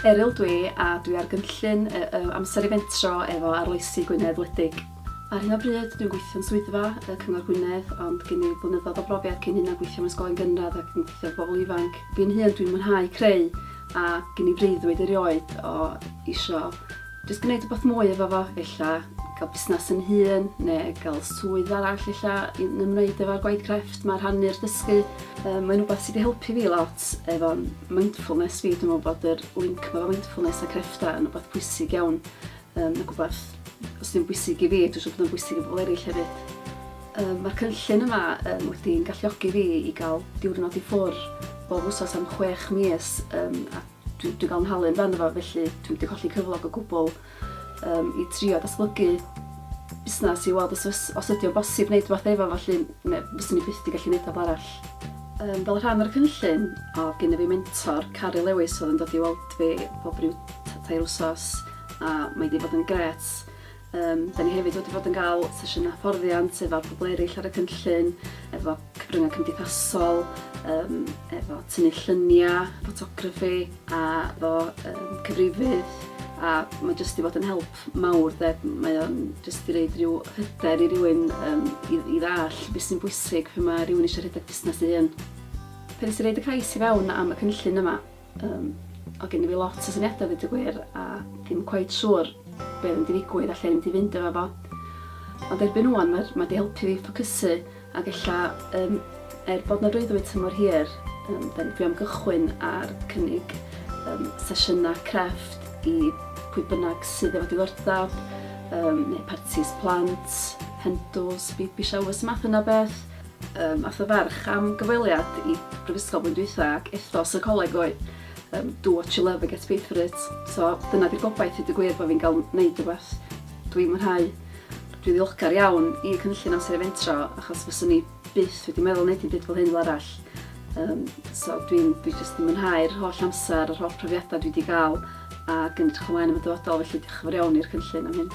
Eryl dwi a dwi ar gynllun Amser i Fentro efo arloesi Gwynedd wledig. Ar hyn o bryd dwi'n gweithio'n swyddfa Cyngor Gwynedd, ond gen i blynyddoedd o brofiad cyn hynna gweithio mewn ysgolion gynradd ac yn gweithio bobl ifanc. Fi'n hun dwi'n mwynhau creu a gen i breuddwyd erioed o isio jyst gwneud rhywbeth mwy efo fo, ella gael busnes yn hun neu gael swydd arall ella yn ymwneud efo'r gwaith crefft, mae rhannu'r dysgu. Mae'n rhywbeth sydd wedi helpu fi lot efo mindfulness fi. Dwi'n meddwl bod yr link efo mindfulness a crefftau yn rhywbeth pwysig iawn. Mae'n rhywbeth, os dwi'n bwysig i fi, dwi'n siŵr bod yn bwysig i bobl eraill hefyd. Mae'r cynllun yma wedi'n galluogi fi i gael diwrnod i ffwrdd bob wsos am 6 mis. Dwi'n gael yn halu'n fan efo, felly dwi wedi colli cyflog o gwbl i trio datblygu busnes i weld os ydy o'n bosib wneud rhywbeth efo, felly fyswn i byth wedi gallu wneud fel arall. Fel rhan o'r cynllun, oedd gen i fi mentor, Eryl oedd yn dod i weld fi bob ryw 2 wsos, a mae wedi bod yn gret. Da ni hefyd wedi bod yn cael sesiynau hyfforddiant efo pobl eraill ar y cynllun, efo cyfryngau cymdeithasol, efo tynnu lluniau, ffotograffi a efo cyfrifydd. A mae jyst i fod yn help mawr, mae o'n jyst i reid rhyw hyder i rywun i ddall beth sy'n bwysig pan mae rywun eisiau rhedeg busnes i hun. Pan nes i reid y cais i fewn am y cynllun yma, o gen i fi lot o syniadau ddweud y gwir a ddim cweit siŵr beth yn digwydd a lle yn fynd efo fo. Ond erbyn ŵan mae wedi helpu fi ffocysu ac ella bod na breuddwyd tymor hir, dwi am gychwyn ar cynnig sesiynau crefft i pwy bynnag sydd efo diddordeb, neu partis plant, hendws, baby showers, math yna beth. Ath o ferch am gyfweliad i brifysgol blwyddyn diwethaf ac ethos y coleg oedd do what you love and get paid for it. So dyna di'r gobaith i dy gwir bod fi'n cael wneud rhywbeth dwi'n mwynhau. Dwi'n ddiolchgar iawn i cynllun Amser i Fentro achos fyswn i byth wedi meddwl wneud i'n byd fel hyn fel arall. So dwi'n jyst yn mwynhau'r holl amser, yr holl profiadau dwi wedi cael ac yn edrych ymlaen am y dyfodol, felly diolch yn fawr iawn i'r cynllun am hyn.